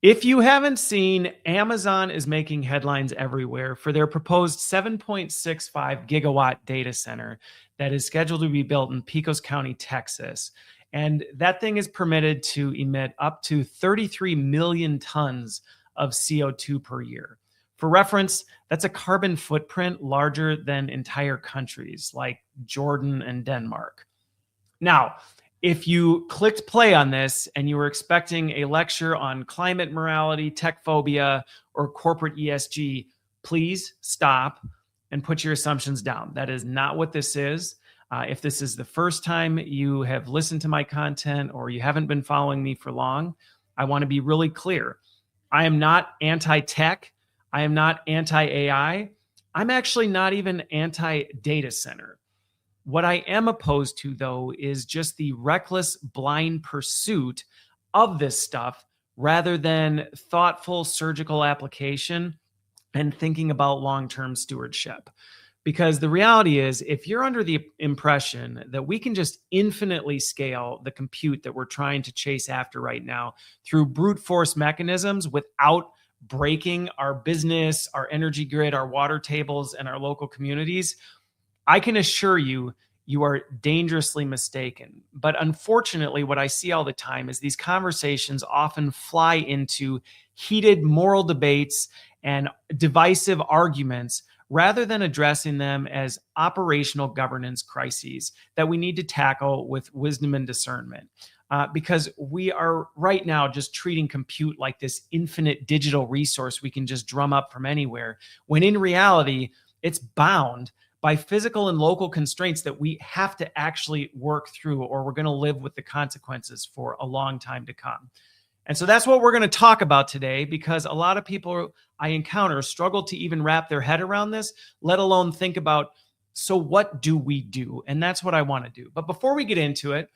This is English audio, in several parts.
If you haven't seen, Amazon is making headlines everywhere for their proposed 7.65 gigawatt data center that is scheduled to be built in Pecos County, Texas. And that thing is permitted to emit up to 33 million tons of CO2 per year. For reference, that's a carbon footprint larger than entire countries like Jordan and Denmark. Now, if you clicked play on this and you were expecting a lecture on climate morality, tech phobia, or corporate ESG, please stop and put your assumptions down. That is not what this is. If this is the first time you have listened to my content or you haven't been following me for long, I want to be really clear. I am not anti-tech. I am not anti-AI. I'm actually not even anti-data center. What I am opposed to, though, is just the reckless, blind pursuit of this stuff rather than thoughtful surgical application and thinking about long-term stewardship. Because the reality is, if you're under the impression that we can just infinitely scale the compute that we're trying to chase after right now through brute force mechanisms without breaking our business, our energy grid, our water tables, and our local communities, I can assure you, you are dangerously mistaken. But unfortunately, what I see all the time is these conversations often fly into heated moral debates and divisive arguments rather than addressing them as operational governance crises that we need to tackle with wisdom and discernment. Because we are right now just treating compute like this infinite digital resource we can just drum up from anywhere, when in reality, it's bound by physical and local constraints that we have to actually work through, or we're going to live with the consequences for a long time to come. And so that's what we're going to talk about today, because a lot of people I encounter struggle to even wrap their head around this, let alone think about, so what do we do? And that's what I want to do. But before we get into it,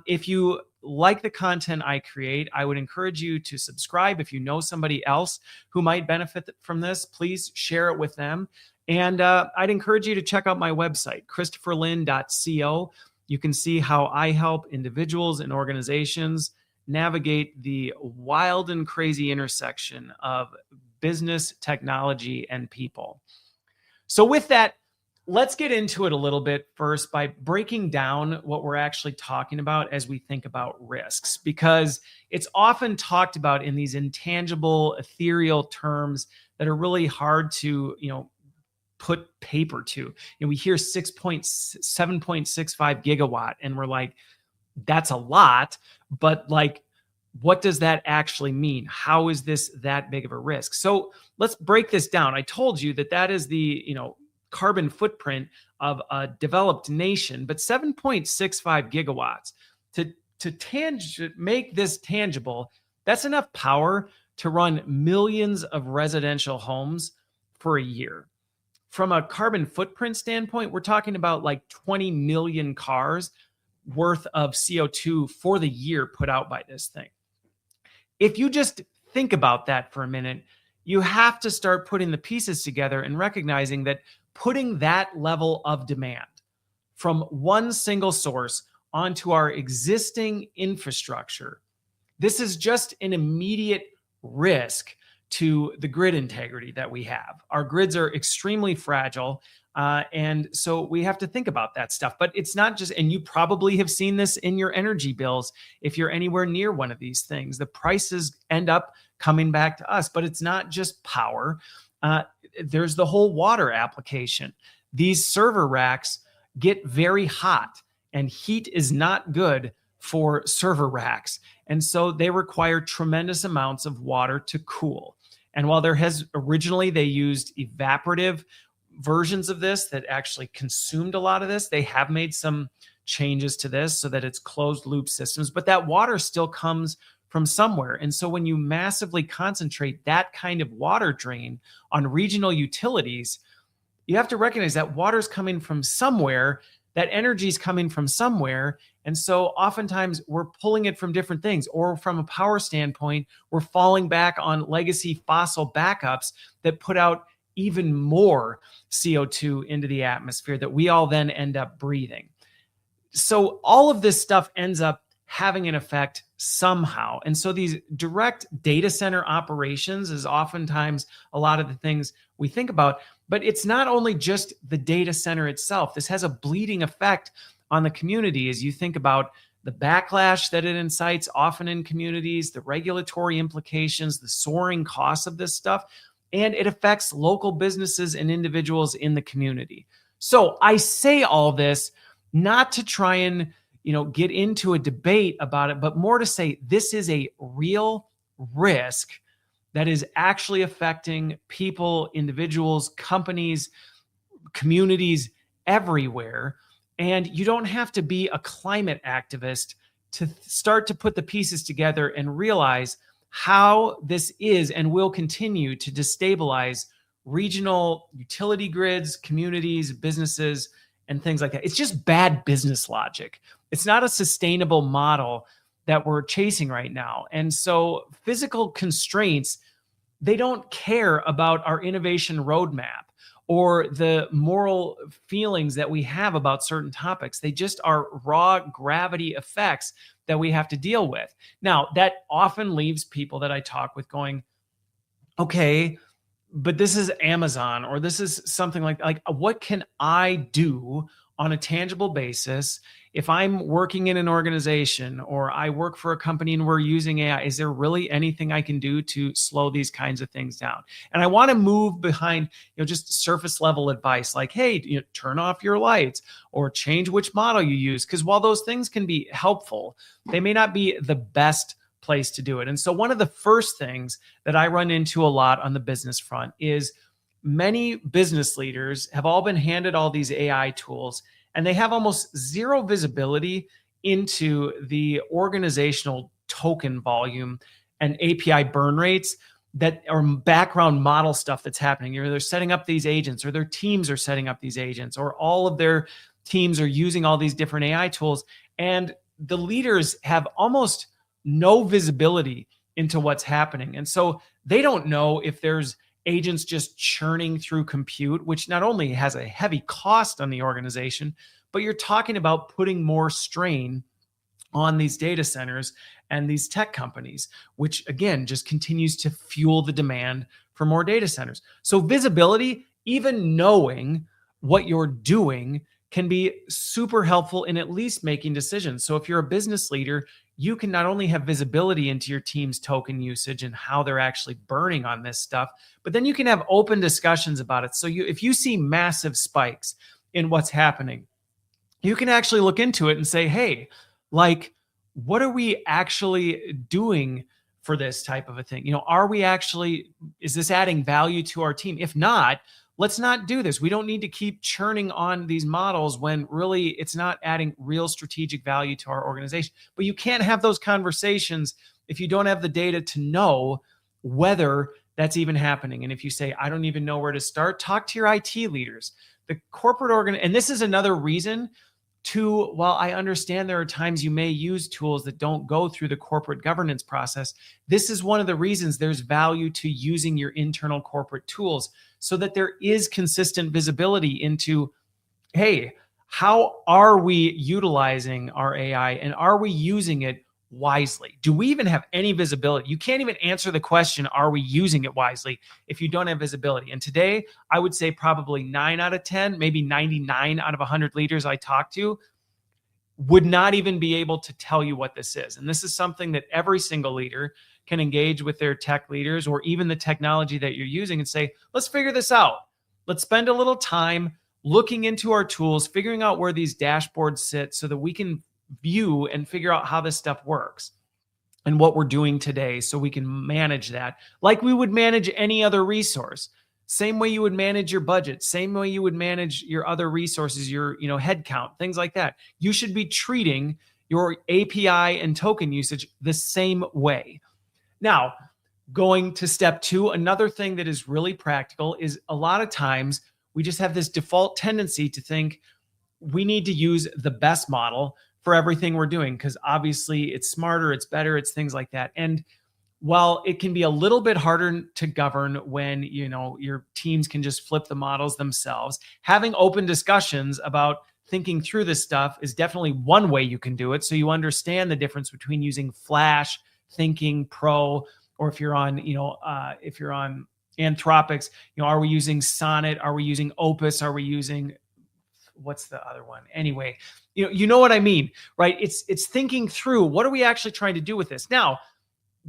if you like the content I create, I would encourage you to subscribe. If you know somebody else who might benefit from this, please share it with them. And I'd encourage you to check out my website, christopherlin.co. You can see how I help individuals and organizations navigate the wild and crazy intersection of business, technology, and people. So with that, let's get into it a little bit first by breaking down what we're actually talking about as we think about risks, because it's often talked about in these intangible, ethereal terms that are really hard to, put paper to. We hear 7.65 gigawatt and we're like, that's a lot, but like, what does that actually mean? How is this that big of a risk? So let's break this down. I told you that is the, carbon footprint of a developed nation, but 7.65 gigawatts to make this tangible, that's enough power to run millions of residential homes for a year. From a carbon footprint standpoint, we're talking about like 20 million cars worth of CO2 for the year put out by this thing. If you just think about that for a minute, you have to start putting the pieces together and recognizing that putting that level of demand from one single source onto our existing infrastructure, this is just an immediate risk to the grid integrity that we have. Our grids are extremely fragile. And so we have to think about that stuff. But it's not just, and you probably have seen this in your energy bills if you're anywhere near one of these things. The prices end up coming back to us, but it's not just power. There's the whole water application. These server racks get very hot, and heat is not good for server racks. And so they require tremendous amounts of water to cool. And while originally they used evaporative versions of this that actually consumed a lot of this, they have made some changes to this so that it's closed loop systems, but that water still comes from somewhere. And so when you massively concentrate that kind of water drain on regional utilities, you have to recognize that water's coming from somewhere, that energy is coming from somewhere. And so oftentimes we're pulling it from different things, or from a power standpoint, we're falling back on legacy fossil backups that put out even more CO2 into the atmosphere that we all then end up breathing. So all of this stuff ends up having an effect somehow. And so these direct data center operations is oftentimes a lot of the things we think about, but it's not only just the data center itself. This has a bleeding effect on the community as you think about the backlash that it incites often in communities, the regulatory implications, the soaring costs of this stuff, and it affects local businesses and individuals in the community. So I say all this not to try and get into a debate about it, but more to say this is a real risk that is actually affecting people, individuals, companies, communities everywhere. And you don't have to be a climate activist to start to put the pieces together and realize how this is and will continue to destabilize regional utility grids, communities, businesses, and things like that. It's just bad business logic. It's not a sustainable model that we're chasing right now. And so physical constraints, they don't care about our innovation roadmap or the moral feelings that we have about certain topics. They just are raw gravity effects that we have to deal with. Now, that often leaves people that I talk with going, okay, but this is Amazon, or this is something like what can I do on a tangible basis if I'm working in an organization or I work for a company and we're using AI? Is there really anything I can do to slow these kinds of things down? And I want to move behind just surface level advice like, hey, turn off your lights or change which model you use, because while those things can be helpful, they may not be the best place to do it. And so one of the first things that I run into a lot on the business front is many business leaders have all been handed all these AI tools, and they have almost zero visibility into the organizational token volume and API burn rates that are background model stuff that's happening. They're setting up these agents, or their teams are setting up these agents, or all of their teams are using all these different AI tools. And the leaders have almost no visibility into what's happening. And so they don't know if there's agents just churning through compute, which not only has a heavy cost on the organization, but you're talking about putting more strain on these data centers and these tech companies, which again just continues to fuel the demand for more data centers. So visibility, even knowing what you're doing, can be super helpful in at least making decisions. So if you're a business leader, you can not only have visibility into your team's token usage and how they're actually burning on this stuff, but then you can have open discussions about it. So if you see massive spikes in what's happening, you can actually look into it and say, hey, what are we actually doing for this type of a thing? Is this adding value to our team? If not, let's not do this. We don't need to keep churning on these models when really it's not adding real strategic value to our organization. But you can't have those conversations if you don't have the data to know whether that's even happening. And if you say, I don't even know where to start, talk to your IT leaders. The corporate and this is another reason while I understand there are times you may use tools that don't go through the corporate governance process, this is one of the reasons there's value to using your internal corporate tools so that there is consistent visibility into, hey, how are we utilizing our AI and are we using it wisely? Do we even have any visibility? You can't even answer the question, are we using it wisely, if you don't have visibility? And today, I would say probably 9 out of 10, maybe 99 out of 100 leaders I talk to would not even be able to tell you what this is. And this is something that every single leader can engage with their tech leaders or even the technology that you're using and say, let's figure this out. Let's spend a little time looking into our tools, figuring out where these dashboards sit so that we can view and figure out how this stuff works and what we're doing today so we can manage that like we would manage any other resource. Same way you would manage your budget, same way you would manage your other resources, your head count, things like that. You should be treating your API and token usage the same way. Now, going to step 2, another thing that is really practical is a lot of times we just have this default tendency to think we need to use the best model for everything we're doing because obviously it's smarter, it's better, it's things like that. And while it can be a little bit harder to govern when your teams can just flip the models themselves, having open discussions about thinking through this stuff is definitely one way you can do it. So you understand the difference between using Flash, Thinking Pro, or if you're on, if you're on Anthropics, are we using Sonnet? Are we using Opus? Are we using, what's the other one? Anyway, you know what I mean, right? It's thinking through, what are we actually trying to do with this? Now,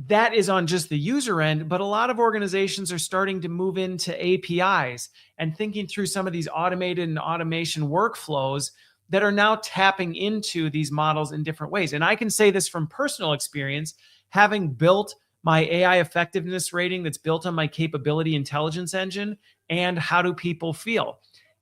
that is on just the user end, but a lot of organizations are starting to move into APIs and thinking through some of these automated and automation workflows that are now tapping into these models in different ways. And I can say this from personal experience, having built my AI effectiveness rating that's built on my capability intelligence engine and how do people feel.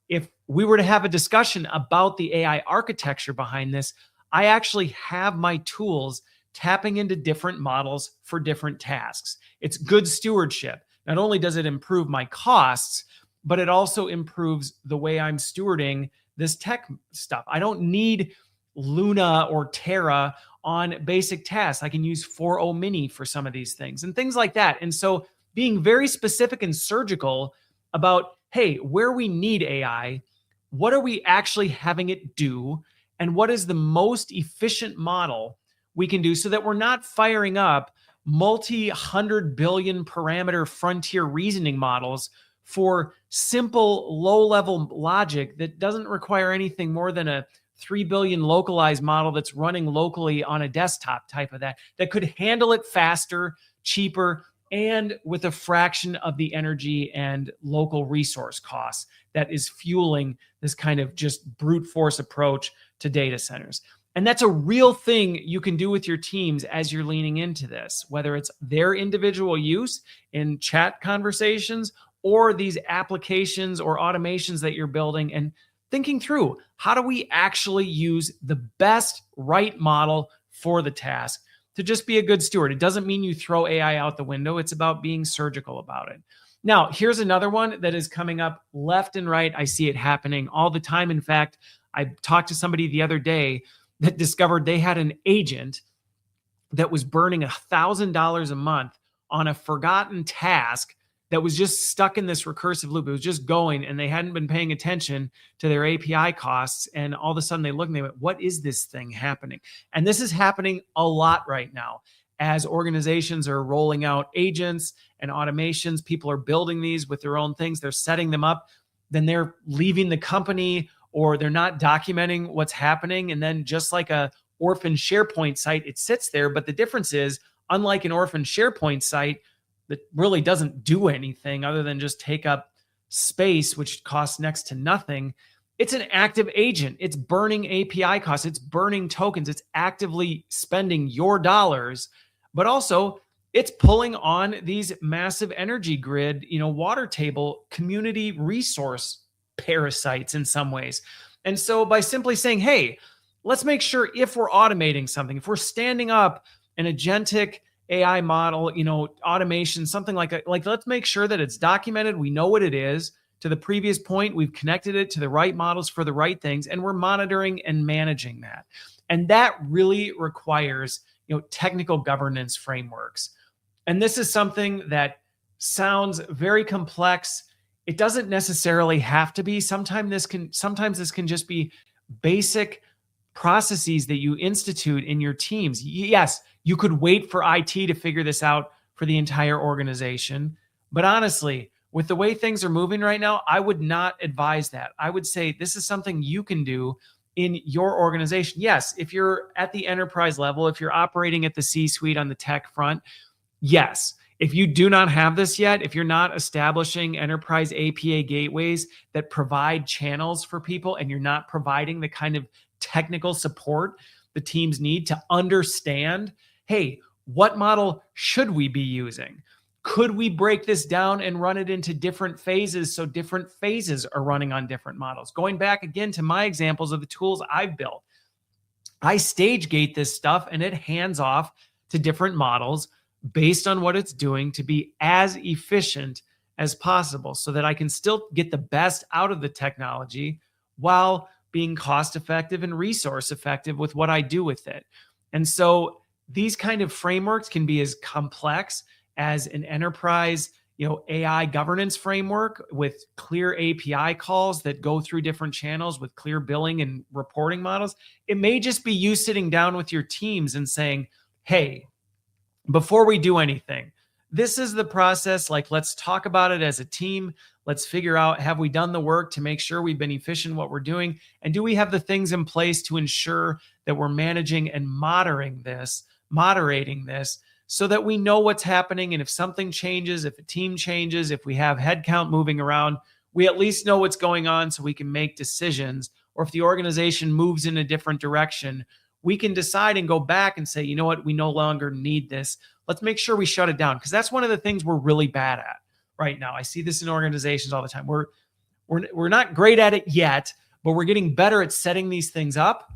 If we were to have a discussion about the AI architecture behind this, I actually have my tools tapping into different models for different tasks. It's good stewardship. Not only does it improve my costs, but it also improves the way I'm stewarding this tech stuff. I don't need Luna or Terra on basic tasks. I can use 4.0 Mini for some of these things and things like that. And so being very specific and surgical about, hey, where we need AI, what are we actually having it do? And what is the most efficient model we can do so that we're not firing up multi-100 billion parameter frontier reasoning models for simple low-level logic that doesn't require anything more than a 3 billion localized model that's running locally on a desktop type of that could handle it faster, cheaper, and with a fraction of the energy and local resource costs that is fueling this kind of just brute force approach to data centers. And that's a real thing you can do with your teams as you're leaning into this, whether it's their individual use in chat conversations or these applications or automations that you're building, and thinking through, how do we actually use the best right model for the task to just be a good steward? It doesn't mean you throw AI out the window. It's about being surgical about it. Now, here's another one that is coming up left and right. I see it happening all the time. In fact, I talked to somebody the other day that discovered they had an agent that was burning $1,000 a month on a forgotten task that was just stuck in this recursive loop. It was just going, and they hadn't been paying attention to their API costs. And all of a sudden they looked and they went, what is this thing happening? And this is happening a lot right now. As organizations are rolling out agents and automations, people are building these with their own things. They're setting them up. Then they're leaving the company, or they're not documenting what's happening. And then just like a orphan SharePoint site, it sits there. But the difference is, unlike an orphan SharePoint site that really doesn't do anything other than just take up space, which costs next to nothing, it's an active agent. It's burning API costs. It's burning tokens. It's actively spending your dollars, but also it's pulling on these massive energy grid, water table community resource parasites in some ways. And so by simply saying, hey, let's make sure if we're automating something, if we're standing up an agentic AI model, automation, something like that, let's make sure that it's documented. We know what it is. To the previous point, we've connected it to the right models for the right things, and we're monitoring and managing that. And that really requires, technical governance frameworks. And this is something that sounds very complex. It doesn't necessarily have to be. Sometimes this can just be basic processes that you institute in your teams. Yes, you could wait for IT to figure this out for the entire organization. But honestly, with the way things are moving right now, I would not advise that. I would say this is something you can do in your organization. Yes, if you're at the enterprise level, if you're operating at the C-suite on the tech front, yes. If you do not have this yet, if you're not establishing enterprise API gateways that provide channels for people, and you're not providing the kind of technical support the teams need to understand, hey, what model should we be using? Could we break this down and run it into different phases so different phases are running on different models? Going back again to my examples of the tools I've built, I stage gate this stuff and it hands off to different models based on what it's doing to be as efficient as possible so that I can still get the best out of the technology while being cost effective and resource effective with what I do with it. And so these kind of frameworks can be as complex as an enterprise, AI governance framework with clear API calls that go through different channels with clear billing and reporting models. It may just be you sitting down with your teams and saying, hey, before we do anything, this is the process. Like, let's talk about it as a team. Let's figure out, have we done the work to make sure we've been efficient in what we're doing? And do we have the things in place to ensure that we're managing and moderating this so that we know what's happening? And if something changes, if a team changes, if we have headcount moving around, we at least know what's going on so we can make decisions. Or if the organization moves in a different direction, we can decide and go back and say, you know what, we no longer need this. Let's make sure we shut it down, because that's one of the things we're really bad at right now. I see this in organizations all the time. We're not great at it yet, but we're getting better at setting these things up.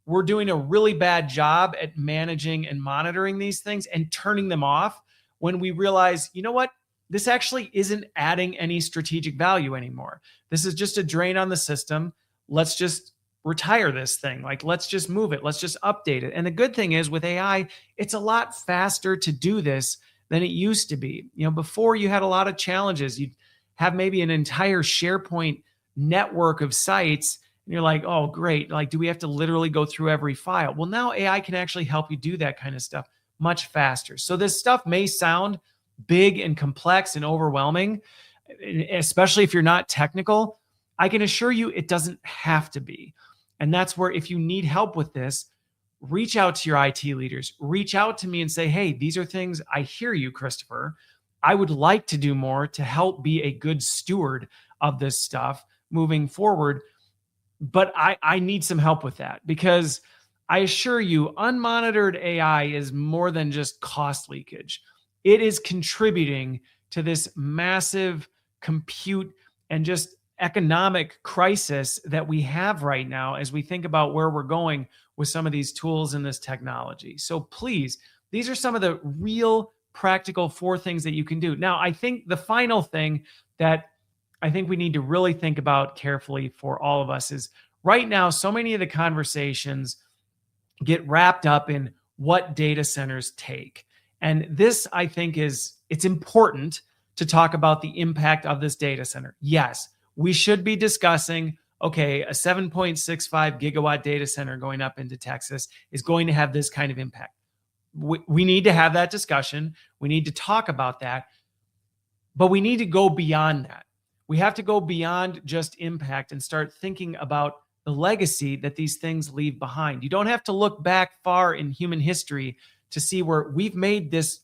We're doing a really bad job at managing and monitoring these things and turning them off when we realize, you know what, this actually isn't adding any strategic value anymore. This is just a drain on the system. Let's just retire this thing. Like, let's just move it. Let's just update it. And the good thing is with AI, it's a lot faster to do this than it used to be. Before, you had a lot of challenges. You'd have maybe an entire SharePoint network of sites, and you're like, oh, great. Like, do we have to literally go through every file? Well, now AI can actually help you do that kind of stuff much faster. So this stuff may sound big and complex and overwhelming, especially if you're not technical. I can assure you it doesn't have to be. And that's where, if you need help with this, reach out to your IT leaders, reach out to me and say, hey, these are things, I hear you, Christopher. I would like to do more to help be a good steward of this stuff moving forward. But I need some help with that, because I assure you, unmonitored AI is more than just cost leakage. It is contributing to this massive compute and just economic crisis that we have right now as we think about where we're going with some of these tools and this technology. So please, these are some of the real practical 4 things that you can do. Now, I think the final thing that I think we need to really think about carefully for all of us is, right now, so many of the conversations get wrapped up in what data centers take. And this, I think, it's important to talk about the impact of this data center. Yes, we should be discussing, okay, a 7.65 gigawatt data center going up into Texas is going to have this kind of impact. We need to have that discussion. We need to talk about that. But we need to go beyond that. We have to go beyond just impact and start thinking about the legacy that these things leave behind. You don't have to look back far in human history to see where we've made this,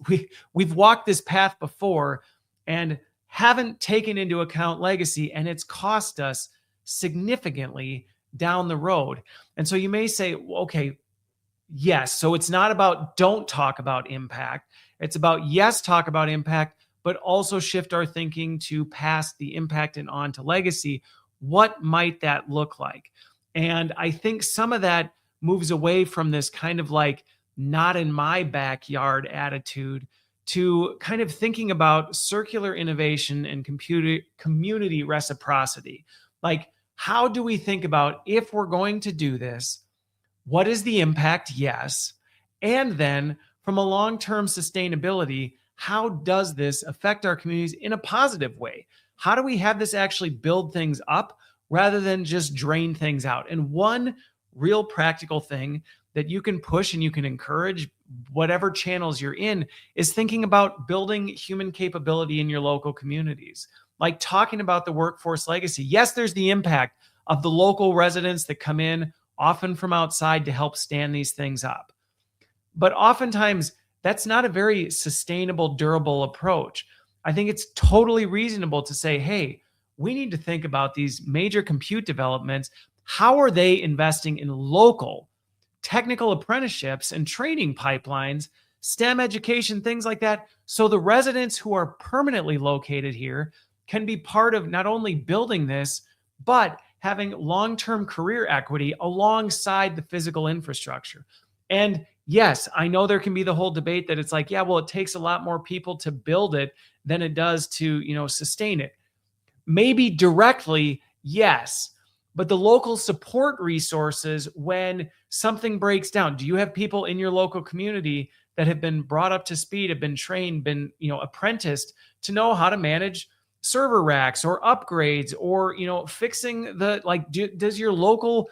we've walked this path before and haven't taken into account legacy, and it's cost us significantly down the road. And so you may say, okay, yes, so it's not about don't talk about impact. It's about, yes, talk about impact, but also shift our thinking to past the impact and on to legacy. What might that look like? And I think some of that moves away from this kind of like not in my backyard attitude to kind of thinking about circular innovation and community reciprocity. Like, how do we think about, if we're going to do this, what is the impact? Yes. And then from a long-term sustainability, how does this affect our communities in a positive way? How do we have this actually build things up rather than just drain things out? And one real practical thing that you can push and you can encourage, whatever channels you're in, is thinking about building human capability in your local communities. Like talking about the workforce legacy. Yes, there's the impact of the local residents that come in, often from outside, to help stand these things up. But oftentimes, that's not a very sustainable, durable approach. I think it's totally reasonable to say, hey, we need to think about these major compute developments. How are they investing in local technical apprenticeships and training pipelines, STEM education, things like that, so the residents who are permanently located here can be part of not only building this, but having long-term career equity alongside the physical infrastructure. And yes, I know there can be the whole debate that it's like, yeah, well, it takes a lot more people to build it than it does to, sustain it. Maybe directly, yes. But the local support resources when something breaks down, do you have people in your local community that have been brought up to speed, have been trained, been, apprenticed to know how to manage server racks or upgrades or, fixing does your local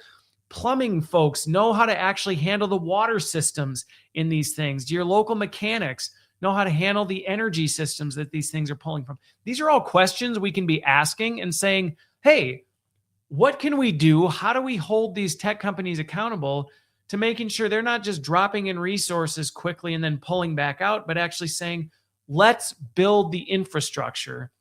plumbing folks know how to actually handle the water systems in these things? Do your local mechanics know how to handle the energy systems that these things are pulling from? These are all questions we can be asking and saying, hey, what can we do? How do we hold these tech companies accountable to making sure they're not just dropping in resources quickly and then pulling back out, but actually saying, let's build the infrastructure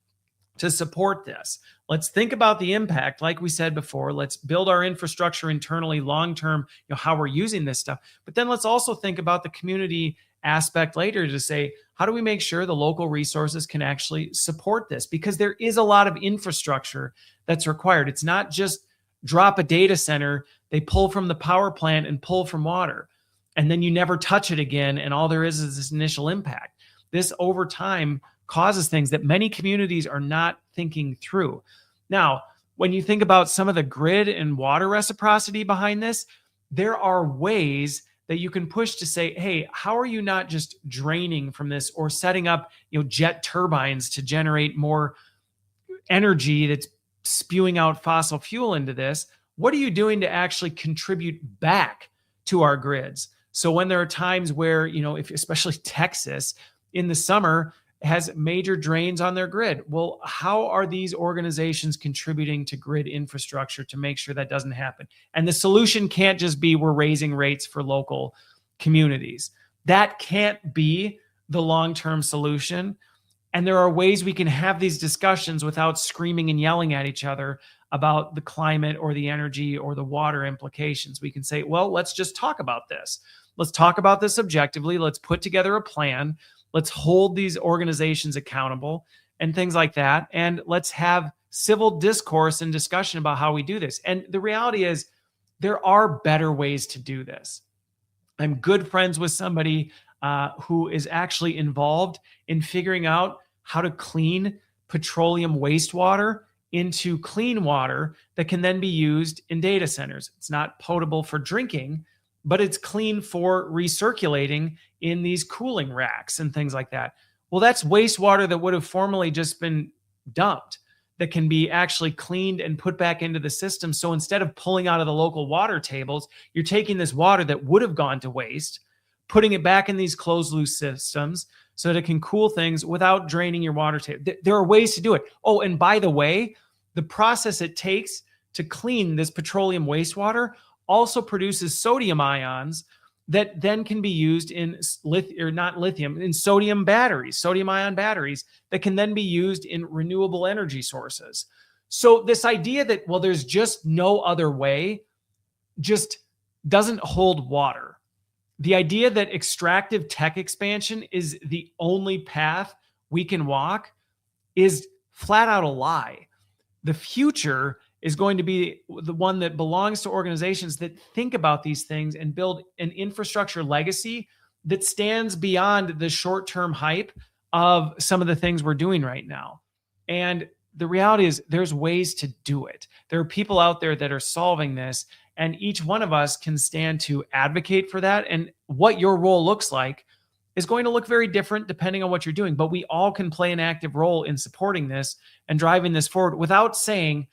to support this. Let's think about the impact. Like we said before, let's build our infrastructure internally, long-term, how we're using this stuff. But then let's also think about the community aspect later to say, how do we make sure the local resources can actually support this? Because there is a lot of infrastructure that's required. It's not just drop a data center, they pull from the power plant and pull from water, and then you never touch it again, and all there is this initial impact. This over time causes things that many communities are not thinking through. Now, when you think about some of the grid and water reciprocity behind this, there are ways that you can push to say, hey, how are you not just draining from this or setting up, jet turbines to generate more energy that's spewing out fossil fuel into this? What are you doing to actually contribute back to our grids? So when there are times where, if especially Texas in the summer has major drains on their grid, well, how are these organizations contributing to grid infrastructure to make sure that doesn't happen? And the solution can't just be we're raising rates for local communities. That can't be the long-term solution. And there are ways we can have these discussions without screaming and yelling at each other about the climate or the energy or the water implications. We can say, well, let's just talk about this. Let's talk about this objectively. Let's put together a plan. Let's hold these organizations accountable and things like that. And let's have civil discourse and discussion about how we do this. And the reality is there are better ways to do this. I'm good friends with somebody who is actually involved in figuring out how to clean petroleum wastewater into clean water that can then be used in data centers. It's not potable for drinking, but it's clean for recirculating in these cooling racks and things like that. Well, that's wastewater that would have formerly just been dumped that can be actually cleaned and put back into the system. So instead of pulling out of the local water tables, you're taking this water that would have gone to waste, putting it back in these closed loop systems so that it can cool things without draining your water table. There are ways to do it. Oh, and by the way, the process it takes to clean this petroleum wastewater also produces sodium ions that then can be used in in sodium batteries, sodium ion batteries that can then be used in renewable energy sources. So this idea that, well, there's just no other way just doesn't hold water. The idea that extractive tech expansion is the only path we can walk is flat out a lie. The future is going to be the one that belongs to organizations that think about these things and build an infrastructure legacy that stands beyond the short-term hype of some of the things we're doing right now. And the reality is there's ways to do it. There are people out there that are solving this, and each one of us can stand to advocate for that. And what your role looks like is going to look very different depending on what you're doing. But we all can play an active role in supporting this and driving this forward without saying,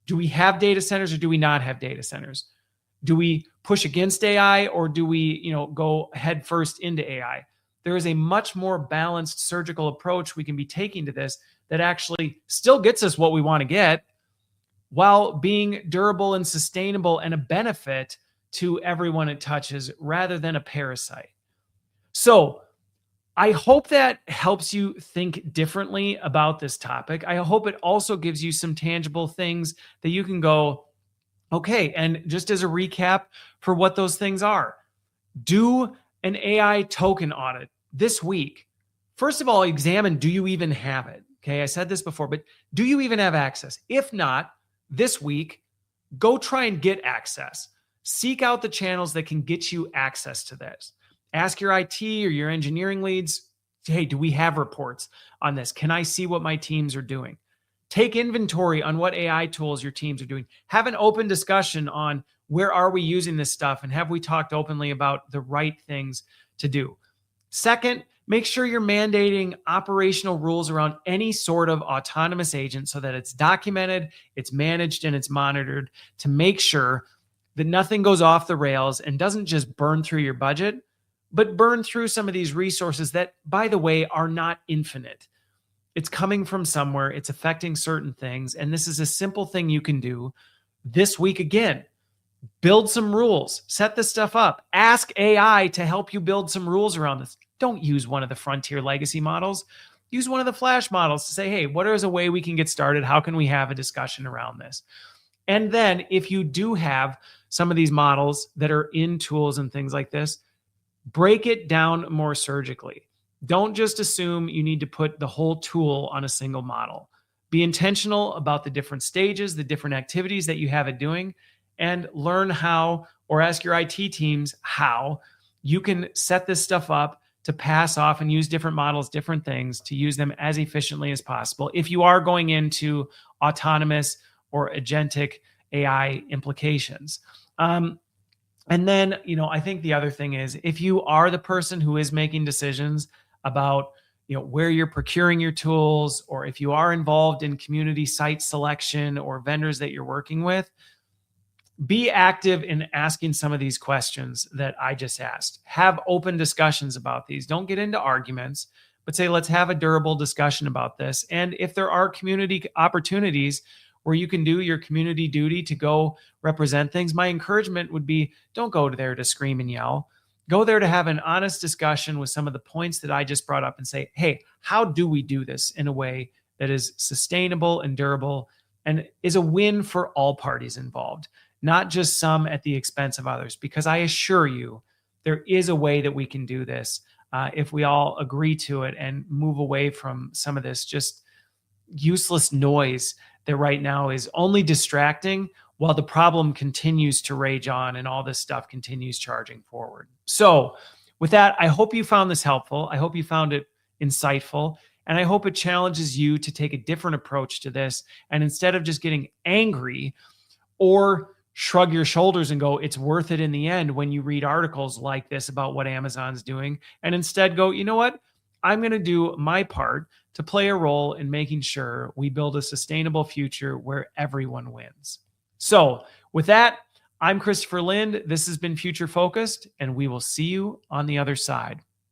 do we have data centers or do we not have data centers? Do we push against AI or do we, go head first into AI? There is a much more balanced surgical approach we can be taking to this that actually still gets us what we want to get while being durable and sustainable and a benefit to everyone it touches rather than a parasite. So I hope that helps you think differently about this topic. I hope it also gives you some tangible things that you can go, okay, and just as a recap for what those things are, do an AI token audit this week. First of all, examine, do you even have it? Okay, I said this before, but do you even have access? If not, this week, go try and get access. Seek out the channels that can get you access to this. Ask your IT or your engineering leads, hey, do we have reports on this? Can I see what my teams are doing? Take inventory on what AI tools your teams are doing. Have an open discussion on where are we using this stuff and have we talked openly about the right things to do? Second, make sure you're mandating operational rules around any sort of autonomous agent so that it's documented, it's managed, and it's monitored to make sure that nothing goes off the rails and doesn't just burn through your budget, but burn through some of these resources that, by the way, are not infinite. It's coming from somewhere, it's affecting certain things, and this is a simple thing you can do this week again. Build some rules, set this stuff up, ask AI to help you build some rules around this. Don't use one of the frontier legacy models. Use one of the flash models to say, hey, what is a way we can get started? How can we have a discussion around this? And then if you do have some of these models that are in tools and things like this, break it down more surgically. Don't just assume you need to put the whole tool on a single model. Be intentional about the different stages, the different activities that you have it doing, and learn how, or ask your IT teams how you can set this stuff up to pass off and use different models, different things to use them as efficiently as possible. If you are going into autonomous or agentic AI implications. And then, I think the other thing is, if you are the person who is making decisions about, where you're procuring your tools, or if you are involved in community site selection or vendors that you're working with, be active in asking some of these questions that I just asked. Have open discussions about these. Don't get into arguments, but say, let's have a durable discussion about this. And if there are community opportunities where you can do your community duty to go represent things, my encouragement would be, don't go there to scream and yell. Go there to have an honest discussion with some of the points that I just brought up and say, hey, how do we do this in a way that is sustainable and durable and is a win for all parties involved, not just some at the expense of others? Because I assure you, there is a way that we can do this if we all agree to it and move away from some of this just useless noise that right now is only distracting while the problem continues to rage on and all this stuff continues charging forward. So with that, I hope you found this helpful. I hope you found it insightful. And I hope it challenges you to take a different approach to this. And instead of just getting angry or shrug your shoulders and go, it's worth it in the end when you read articles like this about what Amazon's doing, and instead go, you know what? I'm going to do my part to play a role in making sure we build a sustainable future where everyone wins. So with that, I'm Christopher Lind. This has been Future Focused, and we will see you on the other side.